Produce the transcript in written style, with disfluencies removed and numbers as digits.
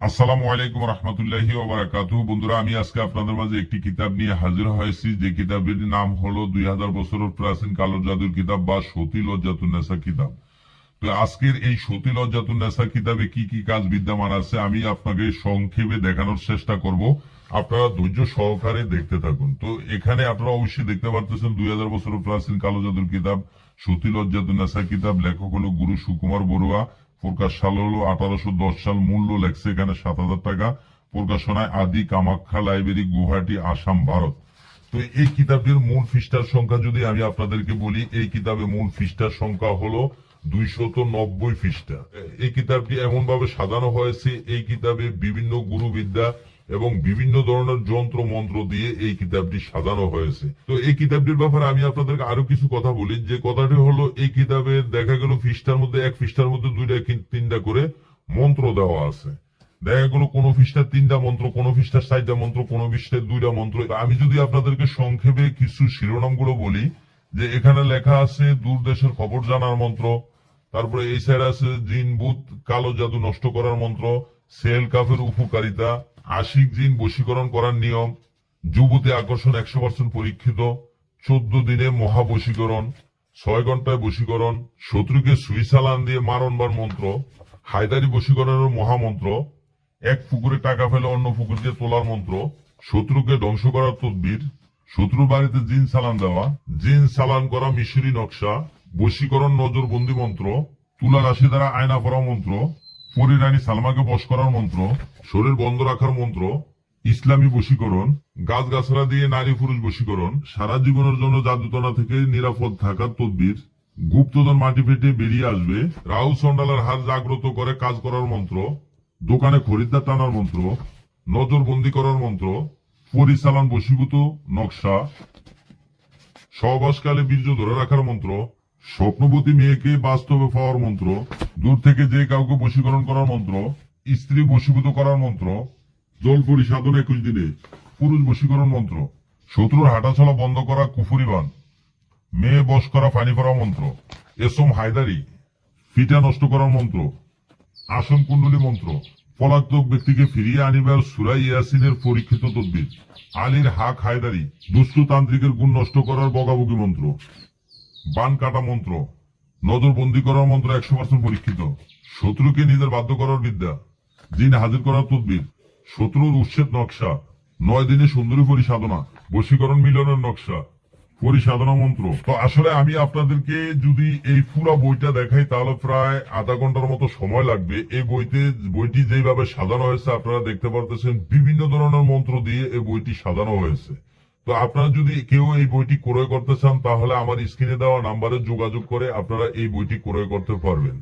আসসালামু আলাইকুম রহমতুল্লাহি ওয়া বারাকাতুহু। বন্ধুরা, আমি আজকে আপনাদের মাঝে একটি কিতাব নিয়ে হাজির হয়েছি, যে কিতাবের নাম হলো 2000 বছরের প্রাচীন কালো জাদুর কিতাব বা সতী লজ্জাতুন নেসা কিতাব। তো আজকের এই সতী লজ্জাতুন নেসা কিতাবে কি কি কাজ বিদ্যমান আছে আমি আপনাকে সংক্ষেপে দেখানোর চেষ্টা করব। আপনারা ধৈর্য সহকারে দেখতে থাকুন। তো এখানে আপনারা অবশ্যই দেখতে পারতেছেন 2000 বছরের প্রাচীন কালো জাদুর কিতাব সতী লজ্জাতুন নেসা কিতাব। লেখক হলো গুরু সুকুমার বড়ুয়া। প্রকাশ সাল হলো 1810 সাল। মূল্য লেখছে এখানে 7000 টাকা। প্রকাশনায় আদি কামাখ্যা লাইব্রেরি, গুয়াহাটি, আসাম, ভারত। তো এই কিতাবটির মূল পৃষ্ঠার সংখ্যা যদি আমি আপনাদেরকে বলি, এই কিতাবে মূল পৃষ্ঠার সংখ্যা হলো 290 পৃষ্ঠা। এই কিতাবটি এমন ভাবে সাজানো হয়েছে, এই কিতাবে বিভিন্ন গুরুবিদ্যা এবং বিভিন্ন ধরনের যন্ত্র মন্ত্র দিয়ে এই কিতাবটি সাজানো হয়েছে। তো এই কিতাবটির ব্যাপারে আমি আপনাদেরকে আরো কিছু কথা বলি। যে কথাটি হলো, এই কিতাবে দেখা গেল পৃষ্ঠার মধ্যে এক পৃষ্ঠার মধ্যে দুইটা তিনটা করে মন্ত্র দেওয়া আছে। দেখা গেল কোনো পৃষ্ঠার 3টা মন্ত্র, কোনো পৃষ্ঠার 4টা মন্ত্র, কোনো পৃষ্ঠার 2টা মন্ত্র। আমি যদি আপনাদেরকে সংক্ষেপে কিছু শিরোনামগুলো বলি, যে এখানে লেখা আছে দূর দেশের খবর জানার মন্ত্র, তারপরে এই সাইড আছে জিন ভূত কালো জাদু নষ্ট করার মন্ত্র, সেল কাফের উপকারিতা, আশিক জিন বশীকরণ করার নিয়ম, যুবতী আকর্ষণ 100% পরীক্ষিত, 14 দিনে মহা বশীকরণ, 6 ঘন্টায় বশীকরণ, শত্রুকে সুই চালান দিয়ে মারণবার মন্ত্র, হায়দারি বশীকরণের মহামন্ত্র, এক পুকুরে টাকা ফেলে অন্য পুকুর দিয়ে তোলার মন্ত্র, শত্রুকে ধ্বংস করার তদবির, শত্রুর বাড়িতে জিন চালান দেওয়া, জিন চালান করা মিশরি নকশা, বশীকরণ নজরবন্দি মন্ত্র, তুলা রাশি দ্বারা আয়না পড়া মন্ত্র, পরী রানী সালমাকে বশ করার মন্ত্র, শরীর বন্ধ রাখার মন্ত্র, ইসলামী বশীকরণ, গাছগাছরা দিয়ে নারী পুরুষ বশীকরণ, সারা জীবনের জন্য জাদুটনা থেকে নিরাপদ থাকার তদবির, গুপ্তধন মাটি ফেটে বেরিয়ে আসবে, রাহু চন্ডালের হাত জাগ্রত করে কাজ করার মন্ত্র, দোকানে খরিদ্দার টানার মন্ত্র, নজরবন্দি করার মন্ত্র, পরিচালন বশীভূত নকশা, সহবাসকালে বীর্য ধরে রাখার মন্ত্র, স্বপ্নবতী মেয়েকে বাস্তবে পাওয়ার মন্ত্র, দূর থেকে যে কাউকে বশীকরণ করার মন্ত্র, স্ত্রী বশীভূত করার মন্ত্র, জল পরিসাধন 21 দিনে, পুরুষ বশীকরণ মন্ত্র, শত্রুর হাঁটাচলা বন্ধ করা কুফুরিবান, মেয়ে বশ করা ফানি করা মন্ত্র, এসম হায়দারি ফিটা নষ্ট করার মন্ত্র, আসন কুণ্ডলী মন্ত্র, পলাতক ব্যক্তিকে ফিরিয়ে আনিবার সুরাই ইয়াসিনের পরীক্ষিত তদবির, আলীর হাক হায়দারি দুষ্টু তান্ত্রিকের গুণ নষ্ট করার বগাবগি মন্ত্র, বান কাটা মন্ত্র, নজরবন্দি করার মন্ত্র 100% পরীক্ষিত, শত্রুকে নিজের বাধ্য করার বিদ্যা, জিন হাজির করার তদবির, শত্রুর উচ্ছেদ নকশা, 9 দিনে সুন্দরী পরিসাধনা, বশীকরণ মিলনের নকশা, পরিসাধনা মন্ত্র। তো আসলে আমি আপনাদেরকে যদি এই পুরো বইটা দেখাই তাহলে প্রায় আধা ঘন্টার মতো সময় লাগবে। এই বইটি যেভাবে সাজানো হয়েছে আপনারা দেখতে পারতেছেন, বিভিন্ন ধরনের মন্ত্র দিয়ে এই বইটি সাজানো হয়েছে। তো আপনারা যদি কেউ এই বইটি ক্রয় করতে চান তাহলে আমার স্ক্রিনে দেওয়া নাম্বারে যোগাযোগ করে আপনারা এই বইটি ক্রয় করতে পারবেন।